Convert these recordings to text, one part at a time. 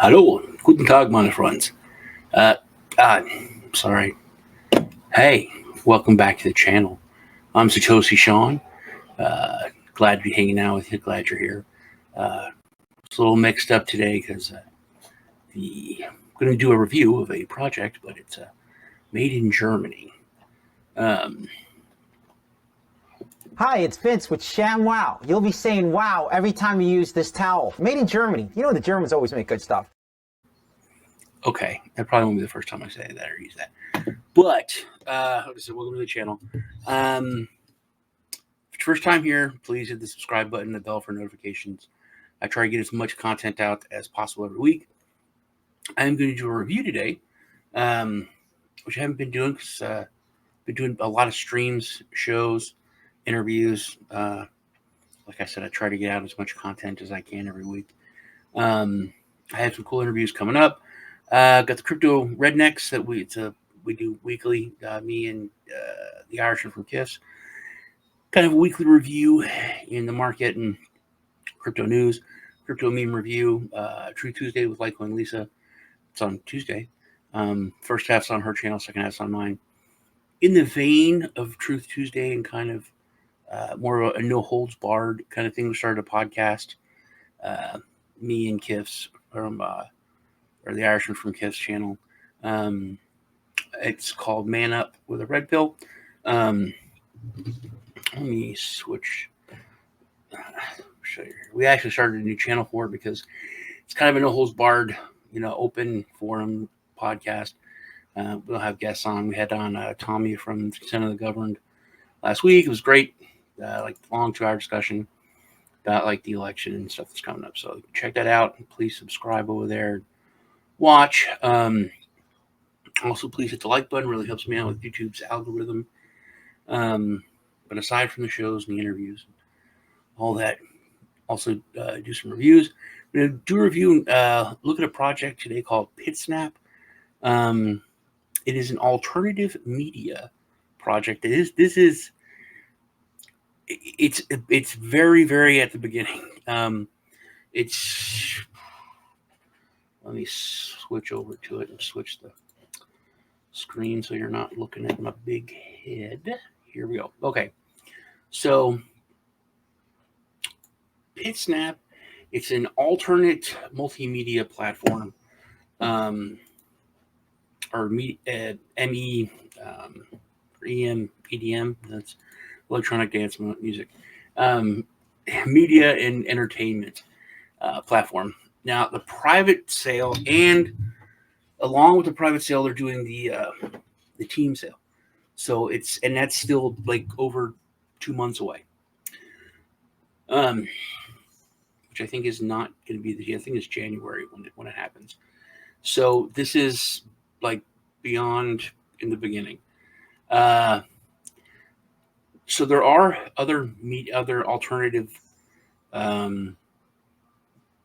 Hallo, guten Tag, meine friends. Sorry. Hey, welcome back to the channel. I'm Satoshi Sean. Glad to be hanging out with you. Glad you're here. It's a little mixed up today because I'm going to do a review of a project, but it's made in Germany. Hi, it's Vince with ShamWow. You'll be saying wow every time you use this towel. Made in Germany. You know the Germans always make good stuff. Okay, that probably won't be the first time I say that or use that. But, like I said, welcome to the channel. First time here, please hit the subscribe button, the bell for notifications. I try to get as much content out as possible every week. I'm going to do a review today, which I haven't been doing because I've been doing a lot of streams, shows, interviews. Like I said, I try to get out as much content as I can every week. I have some cool interviews coming up. Got the crypto rednecks that we do weekly. Me and the Irishman from KISS. Kind of a weekly review in the market and crypto news, crypto meme review. True Tuesday with Litecoin Lisa. It's on Tuesday. First half's on her channel, second half's on mine. In the vein of Truth Tuesday and kind of more of a no holds barred kind of thing, we started a podcast. Me and Kiff's from or the Irishman from Kiff's channel. It's called Man Up with a Red Pill. Let me switch. Show you. We actually started a new channel for it because it's kind of a no holds barred, open forum podcast. We'll have guests on. We had on Tommy from Consent of the Governed last week. It was great, like long 2-hour discussion about like the election and stuff that's coming up. So check that out. Please subscribe over there. Watch. Also, please hit the like button. Really helps me out with YouTube's algorithm. But aside from the shows and the interviews, all that, also do some reviews. I'm going to do a review, look at a project today called PitSnap. It is an alternative media project. It's very, very at the beginning. Let me switch over to it and switch the screen so you're not looking at my big head. Here we go. Okay. So PitSnap, it's an alternate multimedia platform, or ME, EM, EDM, that's electronic dance music, media and entertainment platform. Now, the private sale, and along with the private sale, they're doing the team sale. So that's still like over 2 months away. Which I think is not going to be I think it's January when it happens. So this is like beyond in the beginning. So there are other alternative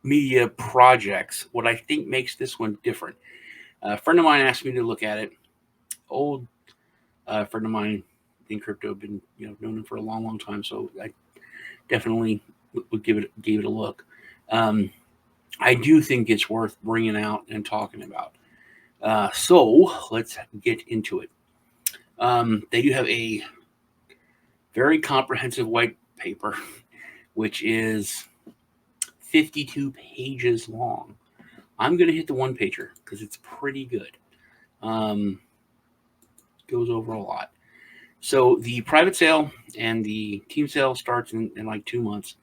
media projects. What I think makes this one different. A friend of mine asked me to look at it. Old friend of mine in crypto, been known him for a long, long time. So I definitely would give it a look. I do think it's worth bringing out and talking about. So let's get into it. They do have a very comprehensive white paper, which is 52 pages long. I'm going to hit the one pager because it's pretty good. Goes over a lot. So the private sale and the team sale starts in like 2 months.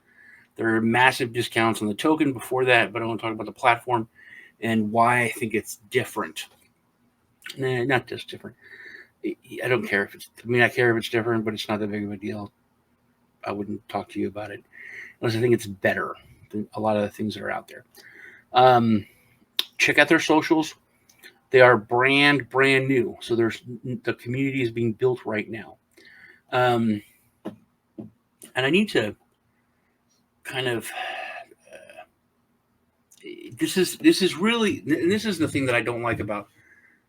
There are massive discounts on the token before that, but I want to talk about the platform and why I think it's different. Not just different. I don't care if I care if it's different, but it's not that big of a deal. I wouldn't talk to you about it unless I think it's better than a lot of the things that are out there. Check out their socials. They are brand new. So the community is being built right now. And I need to kind of, this is really, and this is the thing that I don't like about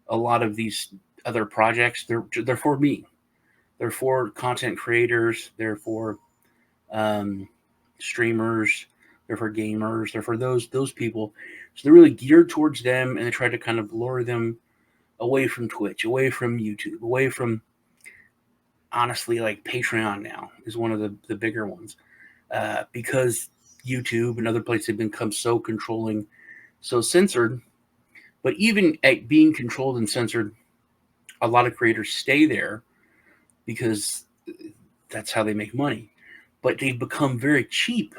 a lot of these other projects. They're for me. They're for content creators. They're for streamers. They're for gamers. They're for those people So they're really geared towards them, and they try to kind of lure them away from Twitch, away from YouTube, away from, honestly, like Patreon now is one of the bigger ones, because YouTube and other places have become so controlling, so censored. But even at being controlled and censored, a lot of creators stay there because that's how they make money. But they've become very cheap,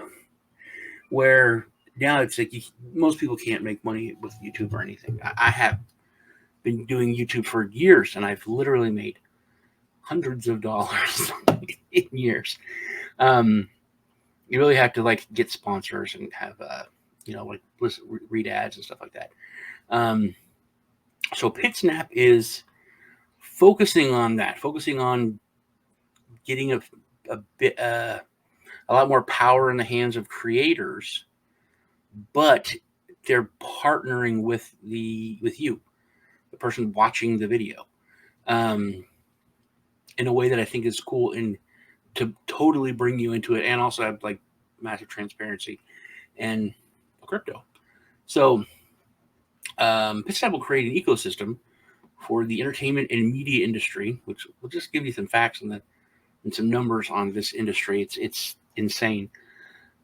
where now it's like most people can't make money with YouTube or anything. I have been doing YouTube for years, and I've literally made hundreds of dollars in years. You really have to like get sponsors and have like read ads and stuff like that. So PitSnap is focusing on that, focusing on getting a lot more power in the hands of creators, but they're partnering with you, the person watching the video, in a way that I think is cool and to totally bring you into it, and also have like massive transparency and crypto. So PitSnap will create an ecosystem for the entertainment and media industry, which will just give you some facts and some numbers on this industry. It's insane.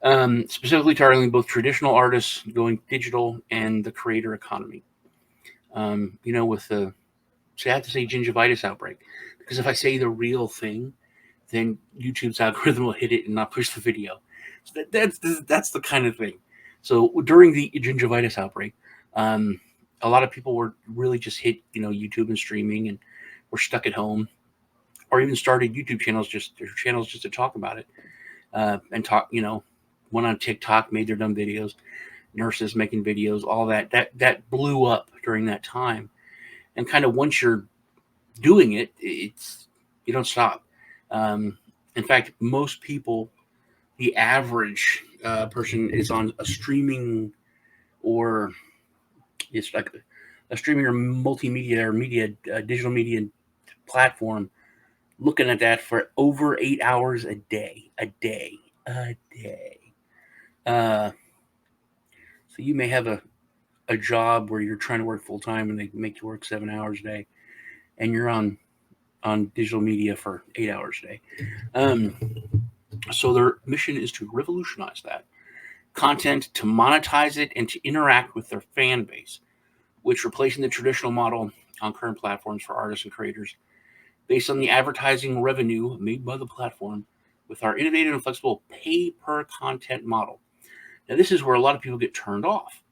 Specifically targeting both traditional artists going digital and the creator economy. With the, I have to say gingivitis outbreak, because if I say the real thing, then YouTube's algorithm will hit it and not push the video. So that's the kind of thing. So during the gingivitis outbreak, a lot of people were really just hit, YouTube and streaming, and were stuck at home, or even started YouTube channels, just to talk about it, and talk. Went on TikTok, made their dumb videos, nurses making videos, all that blew up during that time, and kind of once you're doing it, you don't stop. In fact, most people, the average person is on a streaming, or it's like a streaming or multimedia or media, digital media platform, looking at that for over 8 hours a day. So you may have a job where you're trying to work full time and they make you work 7 hours a day, and you're on digital media for 8 hours a day. So their mission is to revolutionize that content, to monetize it, and to interact with their fan base, which replacing the traditional model on current platforms for artists and creators based on the advertising revenue made by the platform with our innovative and flexible pay-per-content model. Now, this is where a lot of people get turned off,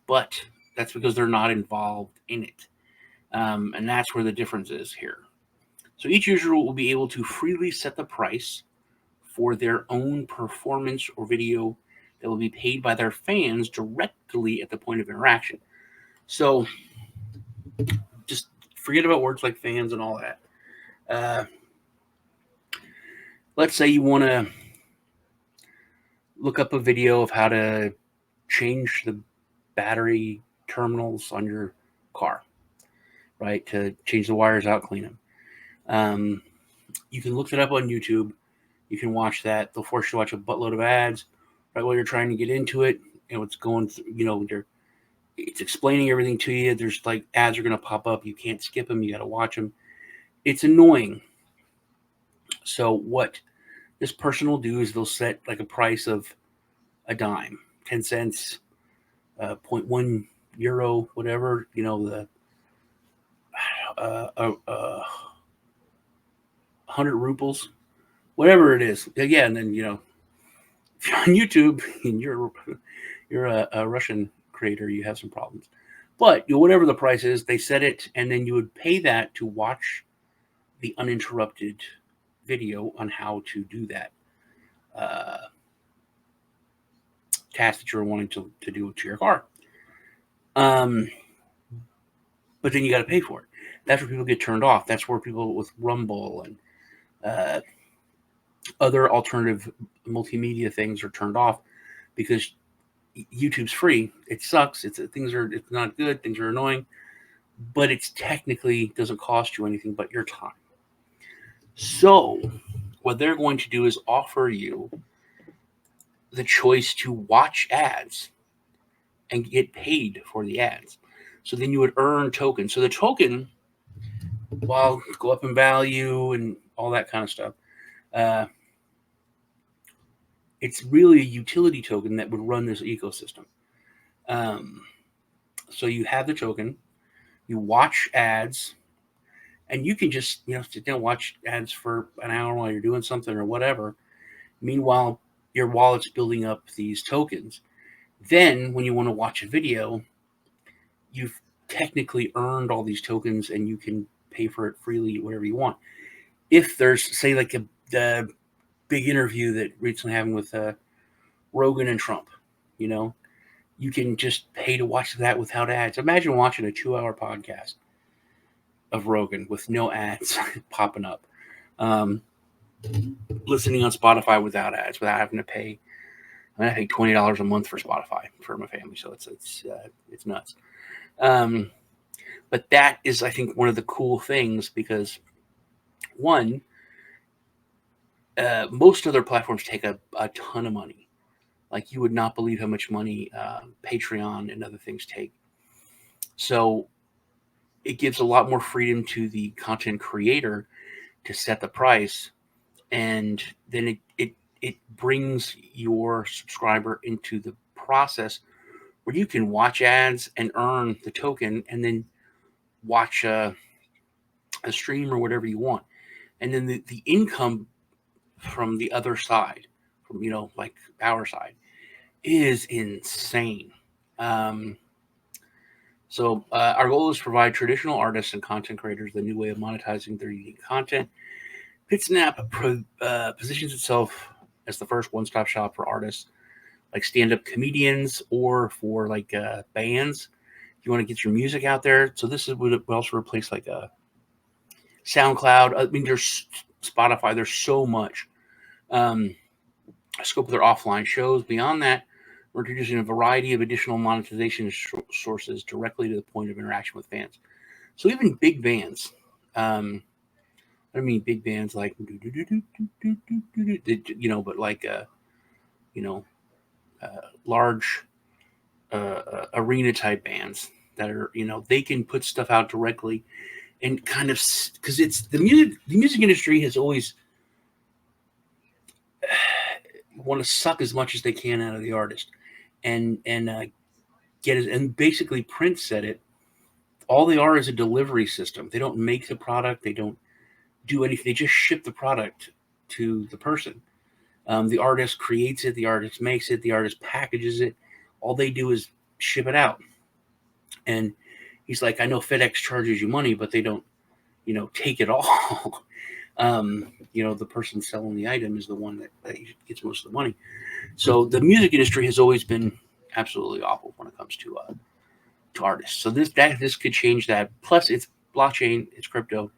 but that's because they're not involved in it. And that's where the difference is here. So each user will be able to freely set the price for their own performance or video that will be paid by their fans directly at the point of interaction. So just forget about words like fans and all that. Let's say you want to look up a video of how to change the battery terminals on your car, right? To change the wires out, clean them. You can look it up on YouTube. You can watch that. They'll force you to watch a buttload of ads right while you're trying to get into it. It's going through, it's explaining everything to you. There's like ads are going to pop up. You can't skip them. You got to watch them. It's annoying. So what this person will do is they'll set like a price of a dime, 10 cents, 0.1 euro, whatever, the 100 rubles, whatever it is. Again, then, if you're on YouTube and you're a Russian creator, you have some problems. But whatever the price is, they set it, and then you would pay that to watch the uninterrupted video on how to do that task that you're wanting to do to your car. But then you got to pay for it. That's where people get turned off. That's where people with Rumble and other alternative multimedia things are turned off, because YouTube's free. It sucks. It's not good. Things are annoying, but it's technically doesn't cost you anything but your time. So what they're going to do is offer you the choice to watch ads and get paid for the ads. So then you would earn tokens. So the token, while go up in value and all that kind of stuff, uh, it's really a utility token that would run this ecosystem. Um, so you have the token, you watch ads, and you can just sit down and watch ads for an hour while you're doing something or whatever. Meanwhile, your wallet's building up these tokens. Then when you want to watch a video, you've technically earned all these tokens and you can pay for it freely, whatever you want. If there's, say, like a big interview that recently happened with Rogan and Trump, you can just pay to watch that without ads. Imagine watching a 2-hour podcast of Rogan with no ads popping up. Listening on Spotify without ads, without having to pay. I pay $20 a month for Spotify for my family, so it's nuts. But that is, I think, one of the cool things because, one, most other platforms take a ton of money. Like you would not believe how much money Patreon and other things take. So it gives a lot more freedom to the content creator to set the price, and then it brings your subscriber into the process where you can watch ads and earn the token and then watch a stream or whatever you want. And then the income from the other side, from, like our side, is insane. So our goal is to provide traditional artists and content creators the new way of monetizing their unique content. PitSnap positions itself as the first one-stop shop for artists like stand-up comedians or for like bands. If you want to get your music out there. So this would also replace like a SoundCloud. I mean, there's Spotify. There's so much scope of their offline shows. Beyond that, we're introducing a variety of additional monetization sources directly to the point of interaction with fans. So even big bands, I mean big bands like, but like, large arena type bands that are, they can put stuff out directly and kind of, because it's the music industry has always want to suck as much as they can out of the artist and get it. And basically Prince said it, all they are is a delivery system. They don't make the product. They don't do anything. They just ship the product to the person. The artist creates it. The artist makes it. The artist packages it. All they do is ship it out. And he's like, I know FedEx charges you money, but they don't, take it all. The person selling the item is the one that gets most of the money. So the music industry has always been absolutely awful when it comes to artists. So this could change that. Plus, it's blockchain, it's crypto.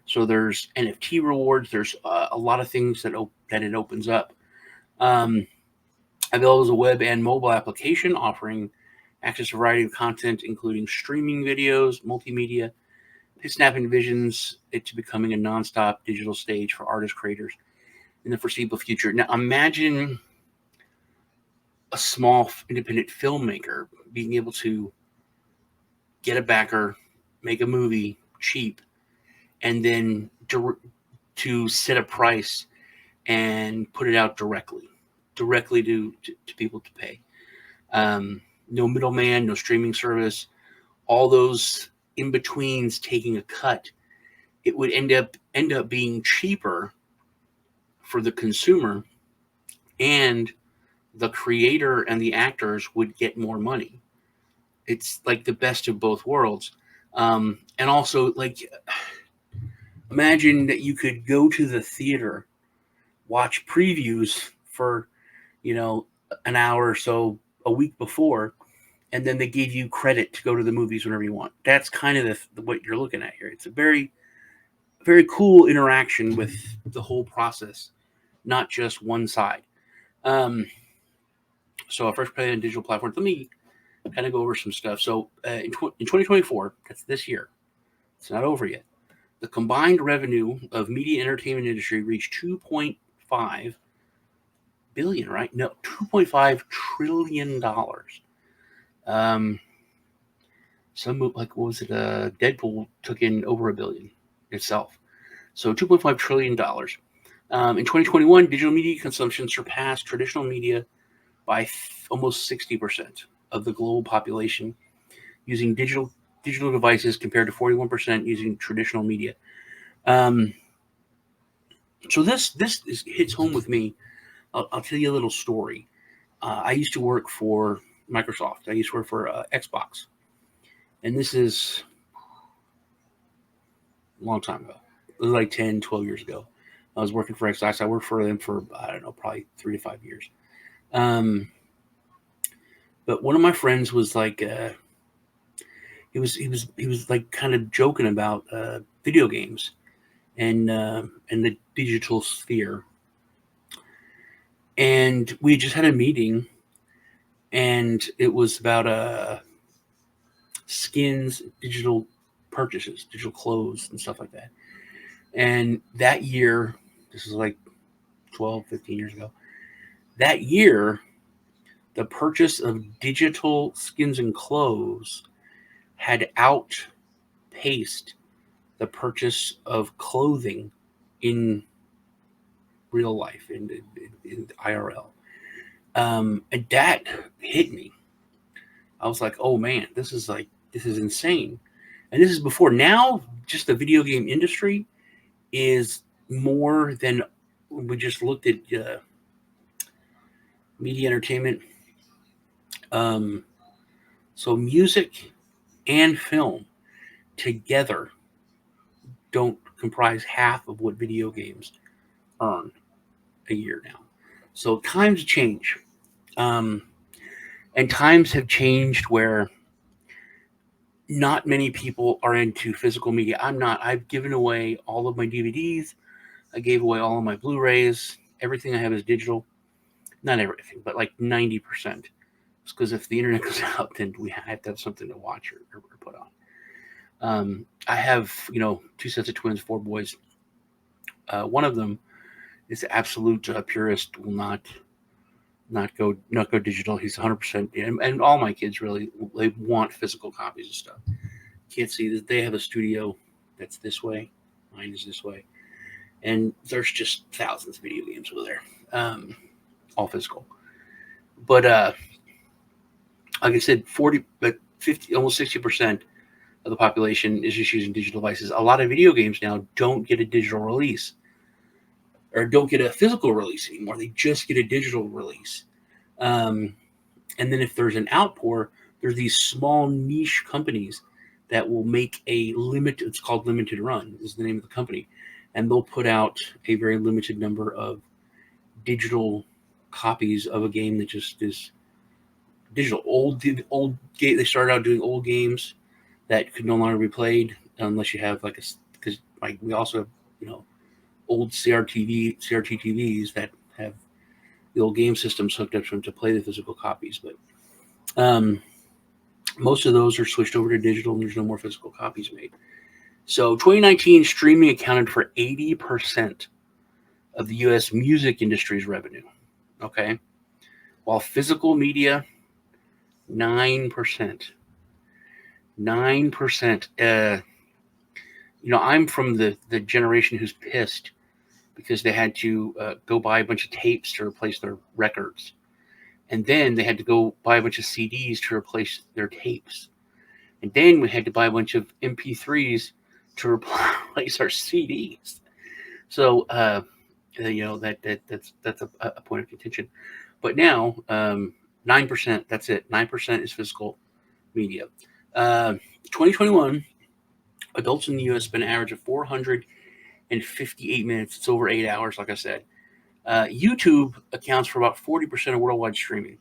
So there's NFT rewards. There's a lot of things that it opens up. Available as a web and mobile application offering access to a variety of content, including streaming videos, multimedia. PitSnap envisions it to becoming a nonstop digital stage for artist creators in the foreseeable future. Now, imagine a small independent filmmaker being able to get a backer, make a movie cheap, and then to set a price and put it out directly to people to pay. No middleman, no streaming service, all those in betweens taking a cut. It would end up being cheaper for the consumer, and the creator and the actors would get more money. It's like the best of both worlds. And also, like, imagine that you could go to the theater, watch previews for, an hour or so a week before, and then they gave you credit to go to the movies whenever you want. That's kind of what you're looking at here. It's a very, very cool interaction with the whole process, not just one side. So our first play on digital platforms. Let me kind of go over some stuff. So in 2024, that's this year. It's not over yet. The combined revenue of media and entertainment industry reached 2.5 billion, right? No, $2.5 trillion. Um, like what was it? Deadpool took in over $1 billion itself. So $2.5 trillion. In 2021, digital media consumption surpassed traditional media by almost 60% of the global population using digital devices compared to 41% using traditional media. Um, so this hits home with me. I'll tell you a little story. I used to work for Microsoft. I used to work for Xbox, and this is a long time ago. It was like 10, 12 years ago. I was working for Xbox. I worked for them for, I don't know, probably 3 to 5 years. Um, but one of my friends was like, he was like kind of joking about video games and the digital sphere. And we just had a meeting, and it was about skins, digital purchases, digital clothes, and stuff like that. And that year, this is like 12, 15 years ago, that year, the purchase of digital skins and clothes had outpaced the purchase of clothing in real life, in IRL. And that hit me. I was like, oh man, this is insane. And this is before. Now, just the video game industry is more than, we just looked at media entertainment. Um, so music and film together don't comprise half of what video games earn a year now. So times change. Um, and times have changed where not many people are into physical media. I'm not. I've given away all of my DVDs. I gave away all of my Blu-rays. Everything I have is digital. Not everything, but like 90%. It's because if the internet goes out, then we have to have something to watch or put on. I have, 2 sets of twins, 4 boys. One of them is the absolute purist. Will not go digital. He's 100%, and all my kids really, they want physical copies of stuff. Can't see that they have a studio that's this way. Mine is this way, and there's just thousands of video games over there, all physical. But like I said, 50, almost 60% of the population is just using digital devices. A lot of video games now don't get a digital release or don't get a physical release anymore. They just get a digital release. Um, and then if there's an outpour, there's these small niche companies that will make a limited, it's called Limited Run is the name of the company. And they'll put out a very limited number of digital copies of a game that just is digital. Old game. They started out doing old games that could no longer be played unless you have like because like we also have old CRT TVs that have the old game systems hooked up to play the physical copies. But most of those are switched over to digital, and there's no more physical copies made. So 2019 streaming accounted for 80% of the U.S. music industry's revenue. Okay, while physical media 9%. 9%. I'm from the generation who's pissed because they had to go buy a bunch of tapes to replace their records. And then they had to go buy a bunch of CDs to replace their tapes. And then we had to buy a bunch of MP3s to replace our CDs. So, that's a point of contention. But now, 9%, that's it. 9% is physical media. 2021, adults in the U.S. spend an average of 458 minutes. It's over 8 hours, like I said. YouTube accounts for about 40% of worldwide streaming.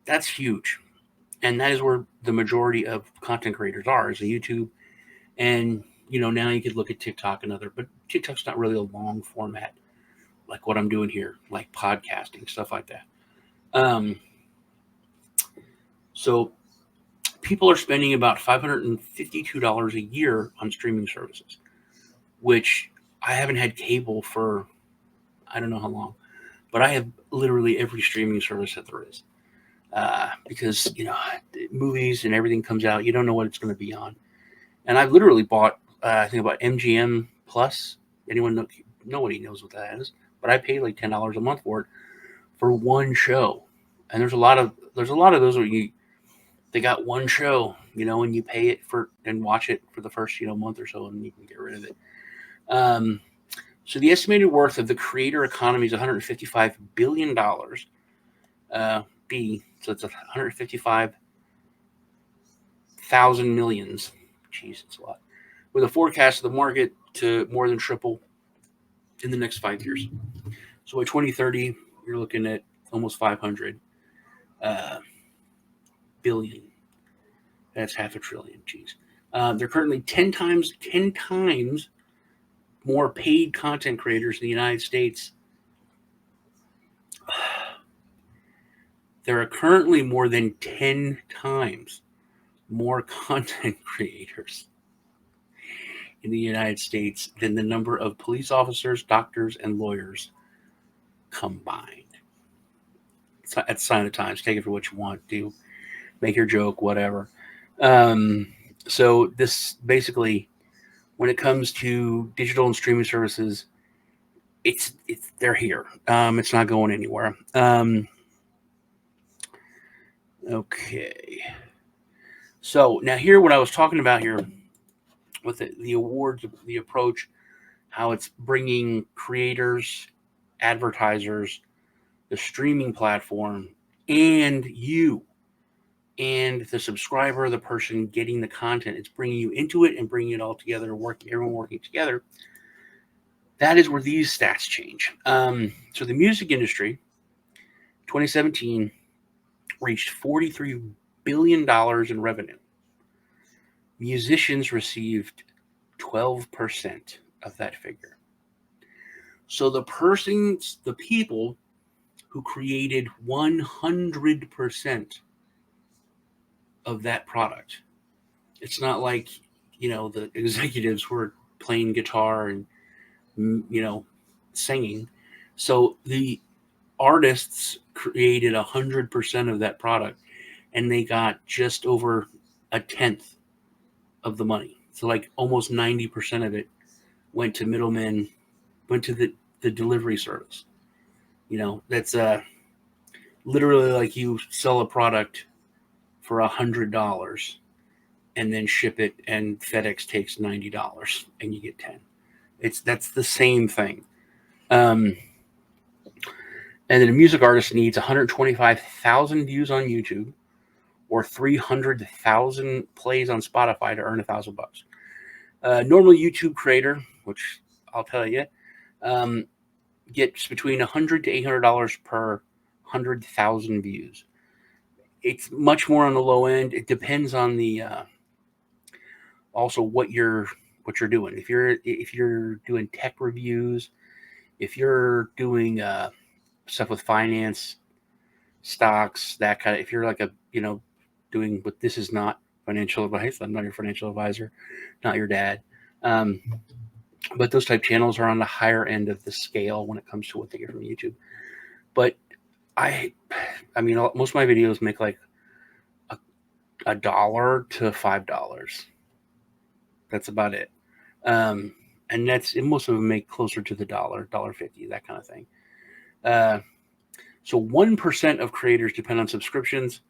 That's huge. And that is where the majority of content creators are, is YouTube. And, now you could look at TikTok and other, but TikTok's not really a long format like what I'm doing here, like podcasting, stuff like that. So people are spending about $552 a year on streaming services, which I haven't had cable for I don't know how long, but I have literally every streaming service that there is. because movies and everything comes out, you don't know what it's going to be on. And I've literally bought I think about MGM Plus. Anyone know? Nobody knows what that is, but I pay like $10 a month for it for one show. And there's a lot of those where they got one show, and you pay it for and watch it for the first month or so, and you can get rid of it. So the estimated worth of the creator economy is $155 billion. So it's 155,000 millions. Jeez, it's a lot. With a forecast of the market to more than triple in the next 5 years. So by 2030, you're looking at almost 500 billion. That's half a trillion. Jeez. They're currently 10 times more paid content creators in the United States. There are currently more than 10 times more content creators in the United States than the number of police officers, doctors, and lawyers combined. It's a sign of the times. Take it for what you want. Do make your joke, whatever. So this basically, when it comes to digital and streaming services, it's they're here. It's not going anywhere. Okay. So now here, what I was talking about here with the awards, the approach, how it's bringing creators, advertisers, the streaming platform, and you, and the subscriber, the person getting the content. It's bringing you into it and bringing it all together, everyone working together. That is where these stats change. So the music industry, 2017, reached $43 billion in revenue. Musicians received 12% of that figure. So the people who created 100% of that product. It's not like, the executives who are playing guitar and, singing. So the artists created 100% of that product, and they got just over a tenth of the money. So like almost 90% of it went to middlemen, went to the delivery service. That's literally like you sell a product for $100 and then ship it, and FedEx takes $90 and you get 10. That's the same thing. And then a music artist needs 125,000 views on YouTube or 300,000 plays on Spotify to earn $1,000. Normal YouTube creator, which I'll tell you, gets between $100 to $800 per 100,000 views. It's much more on the low end. It depends on the also what you're doing. If you're doing tech reviews, if you're doing stuff with finance, stocks, that kind of. If you're like doing, but this is not financial advice. I'm not your financial advisor, not your dad. But those type channels are on the higher end of the scale when it comes to what they get from YouTube. But I mean, most of my videos make like $1 to $5. That's about it. And most of them make closer to the $1.50, that kind of thing. So 1% of creators depend on subscriptions,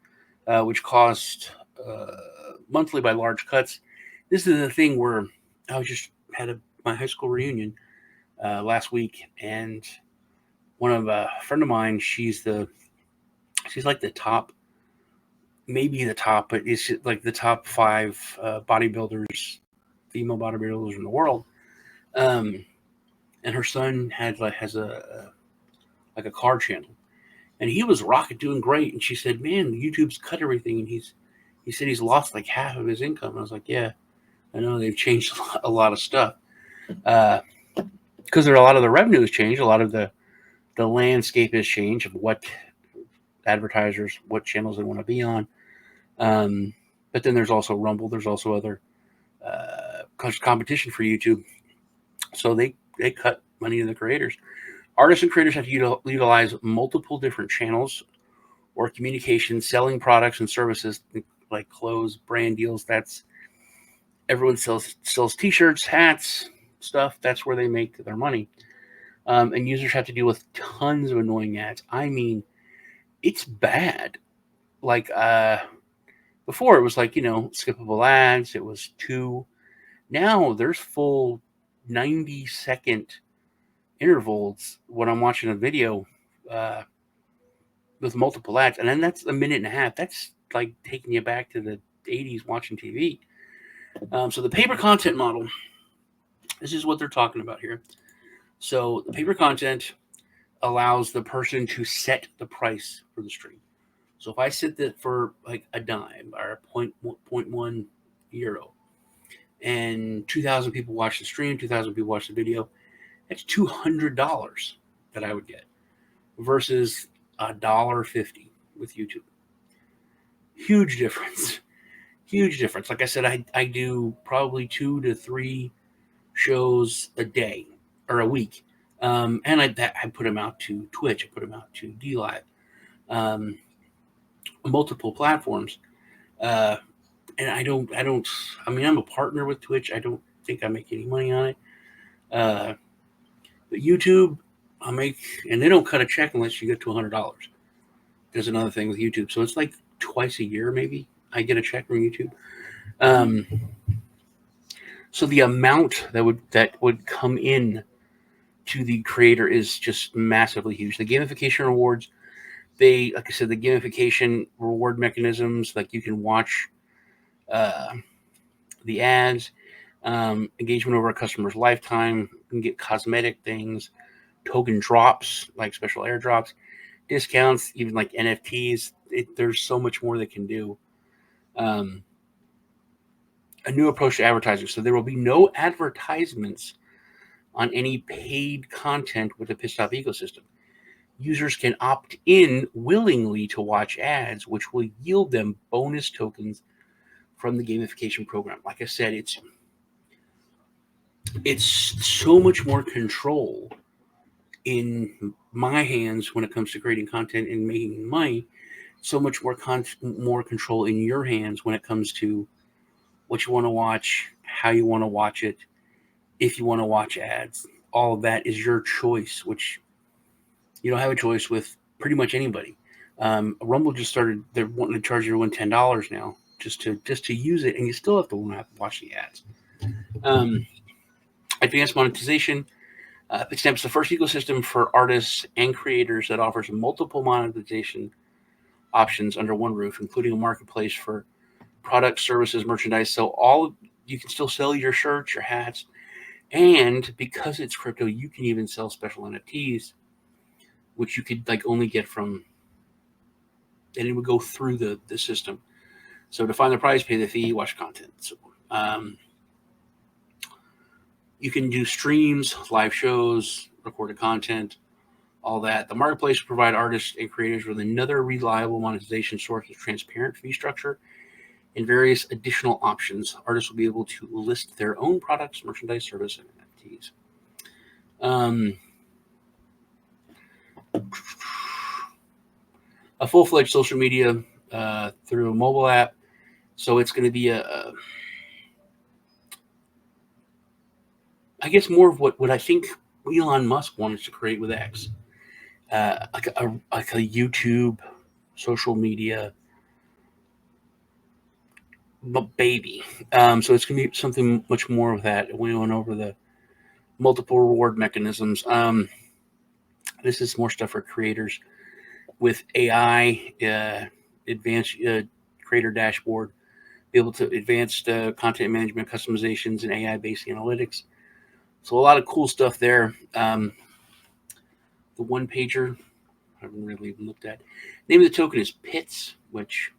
which cost monthly by large cuts. This is the thing where I just had my high school reunion last week, and one of a friend of mine, she's like the top, maybe the top, but it's like the top 5 bodybuilders, female bodybuilders in the world. And her son has a car channel, and he was doing great. And she said, "Man, YouTube's cut everything." And he said he's lost like half of his income. And I was like, "Yeah, I know they've changed a lot of stuff." Because a lot of the revenue has changed, a lot of the landscape has changed of what advertisers, what channels they want to be on. But then there's also Rumble. There's also other competition for YouTube. So they cut money to the creators. Artists and creators have to utilize multiple different channels or communication, selling products and services like clothes, brand deals. That's everyone sells T-shirts, hats, stuff. That's where they make their money. And users have to deal with tons of annoying ads. I mean, it's bad. Like before, it was like skippable ads. It was two. Now there's full 90-second intervals when I'm watching a video with multiple ads, and then that's a minute and a half. That's like taking you back to the 80s watching TV. So the paper content model, this is what they're talking about here. So the paper content allows the person to set the price for the stream. So if I set that for like a dime or 0.1 euro, and 2,000 people watch the stream, 2,000 people watch the video, that's $200 that I would get versus $1.50 with YouTube. Huge difference. Huge difference. Like I said, I do probably 2 to 3 shows a day or a week. And I put them out to Twitch. I put them out to DLive. Multiple platforms. And I mean, I'm a partner with Twitch. I don't think I make any money on it. But YouTube, I make, and they don't cut a check unless you get to $100. There's another thing with YouTube. So it's like twice a year, maybe I get a check from YouTube. So the amount that would come in to the creator is just massively huge. The gamification rewards, like I said, the gamification reward mechanisms, like you can watch the ads, engagement over a customer's lifetime, you can get cosmetic things, token drops, like special airdrops, discounts, even like NFTs. There's so much more they can do. A new approach to advertising. So there will be no advertisements on any paid content with the PitSnap ecosystem. Users can opt in willingly to watch ads, which will yield them bonus tokens from the gamification program. Like I said, it's so much more control in my hands when it comes to creating content and making money. So much more control in your hands when it comes to what you want to watch, how you want to watch it, if you want to watch ads. All of that is your choice, which you don't have a choice with pretty much anybody. Rumble just started; they're wanting to charge everyone $10 now just to use it, and you still have to watch the ads. Advanced monetization. PitSnap is the first ecosystem for artists and creators that offers multiple monetization options under one roof, including a marketplace for products, services, merchandise. So you can still sell your shirts, your hats, and because it's crypto, you can even sell special NFTs, which you could like only get from, and it would go through the system. So to find the price, pay the fee, watch content. So you can do streams, live shows, recorded content, all that. The marketplace will provide artists and creators with another reliable monetization source with transparent fee structure and various additional options. Artists will be able to list their own products, merchandise, service, and NFTs. A full-fledged social media through a mobile app. So it's going to be I guess more of what I think Elon Musk wanted to create with X, like a YouTube social media baby. So it's going to be something much more of that. We went over the multiple reward mechanisms. This is more stuff for creators with AI, advanced creator dashboard, be able to advanced content management customizations and AI-based analytics. So a lot of cool stuff there. The one pager, I haven't really even looked at. Name of the token is PITS, which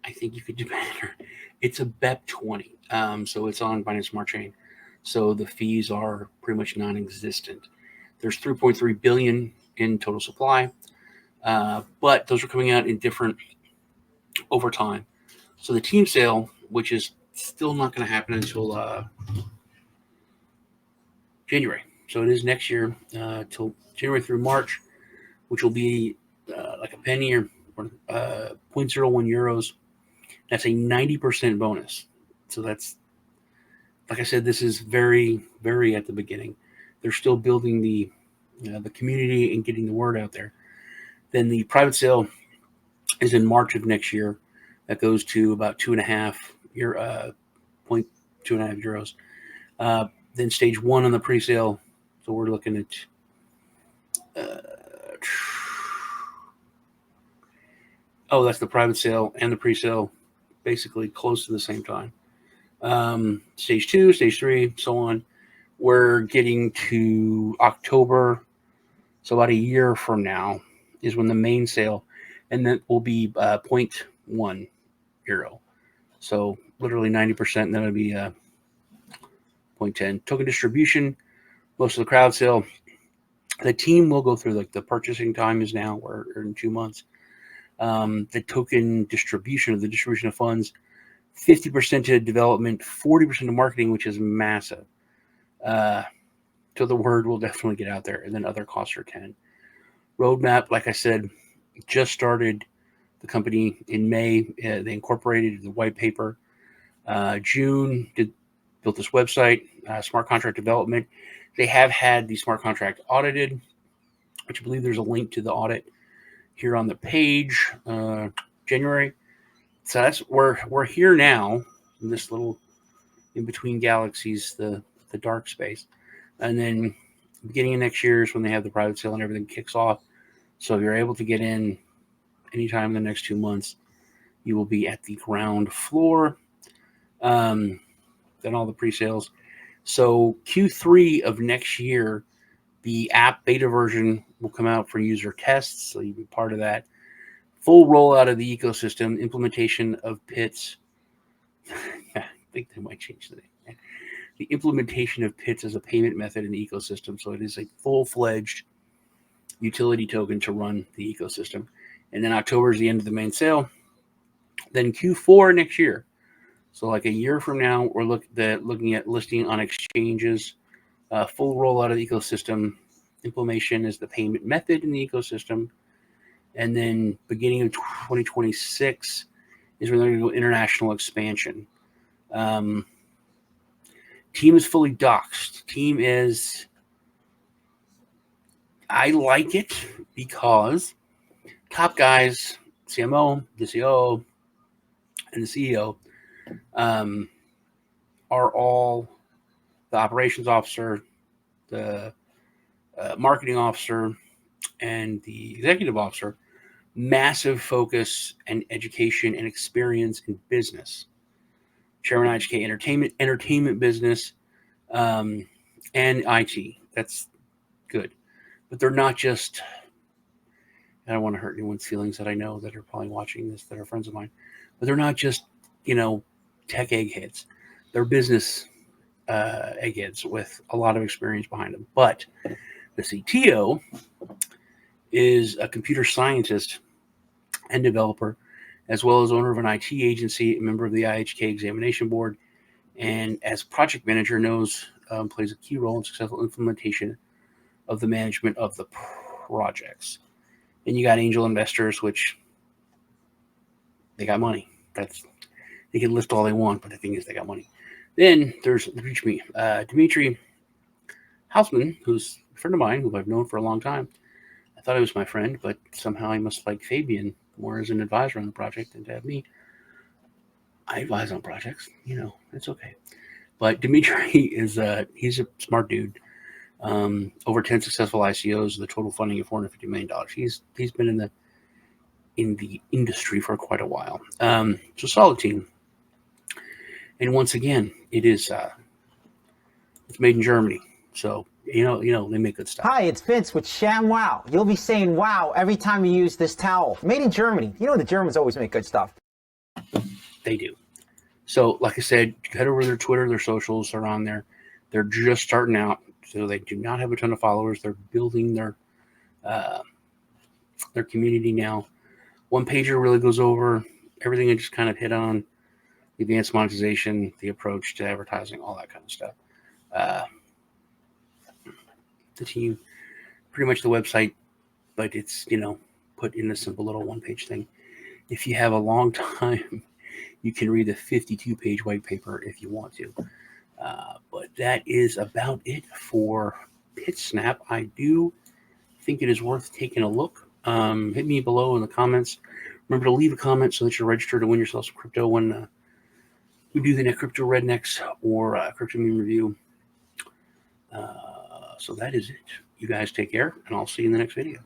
I think you could do better. It's a BEP20. So it's on Binance Smart Chain. So the fees are pretty much non-existent. There's 3.3 billion in total supply, but those are coming out in different over time. So the team sale, which is still not going to happen until January. So it is next year till January through March, which will be like a penny or 0.01 euros. That's a 90% bonus. So that's, like I said, this is very, very at the beginning. They're still building the community and getting the word out there. Then the private sale is in March of next year. That goes to about 0.2.5 euros. Then stage 1 on the pre-sale. So we're looking at that's the private sale and the pre-sale, basically close to the same time. Stage 2, stage 3, so on. We're getting to October, so about a year from now is when the main sale, and that will be 0.1 euro. So literally 90%, and then it'll be 0.10. Token distribution, most of the crowd sale. The team will go through, like, the purchasing time is now, or in 2 months. The token distribution, the distribution of funds, 50% to development, 40% to marketing, which is massive. So the word will definitely get out there, and then other costs are 10. Roadmap, like I said, just started the company in May. They incorporated the white paper. June, built this website, smart contract development. They have had the smart contract audited, which I believe there's a link to the audit here on the page. January. So that's we're here now in this little in between galaxies, the dark space. And then beginning of next year is when they have the private sale and everything kicks off. So if you're able to get in anytime in the next 2 months, you will be at the ground floor. Then all the pre-sales. So Q3 of next year, the app beta version will come out for user tests. So you'll be part of that. Full rollout of the ecosystem, implementation of PITS. I think they might change the name. The implementation of PITS as a payment method in the ecosystem. So it is a full-fledged utility token to run the ecosystem. And then October is the end of the main sale. Then Q4 next year. So like a year from now, we're looking at listing on exchanges, full rollout of the ecosystem, implementation as the payment method in the ecosystem. And then beginning of 2026 is when they're going to go international expansion. Team is fully doxed. Team is, I like it because top guys, CMO, the COO, and the CEO are all the operations officer, the marketing officer, and the executive officer. Massive focus and education and experience in business. Chairman IHK entertainment business, and IT. That's good. But they're not just, I don't want to hurt anyone's feelings that I know that are probably watching this that are friends of mine, but they're not just, tech eggheads. They're business eggheads with a lot of experience behind them. But the CTO is a computer scientist and developer, as well as owner of an IT agency, a member of the IHK examination board, and as project manager plays a key role in successful implementation of the management of the projects. And you got angel investors, which they got money. They can list all they want, but the thing is they got money. Then there's Dimitri Hausman, who's a friend of mine, who I've known for a long time. I thought he was my friend, but somehow he must like Fabian more as an advisor on the project than to have me. I advise on projects, it's okay. But Dimitri is he's a smart dude. Over 10 successful ICOs, the total funding of $450 million. He's been in the industry for quite a while. So solid team. And once again, it's made in Germany. So they make good stuff. Hi, it's Vince with ShamWow. You'll be saying wow every time you use this towel. Made in Germany. The Germans always make good stuff. They do. So, like I said, head over to their Twitter, their socials are on there. They're just starting out, so they do not have a ton of followers. They're building their community now. One pager really goes over everything I just kind of hit on: the advanced monetization, the approach to advertising, all that kind of stuff. The team, pretty much the website, but it's put in a simple little one-page thing. If you have a long time, you can read the 52-page white paper if you want to. But that is about it for PitSnap. I do think it is worth taking a look. Hit me below in the comments. Remember to leave a comment so that you're registered to win yourself some crypto when we do the next Crypto Rednecks or Crypto Meme Review. So that is it. You guys take care, and I'll see you in the next video.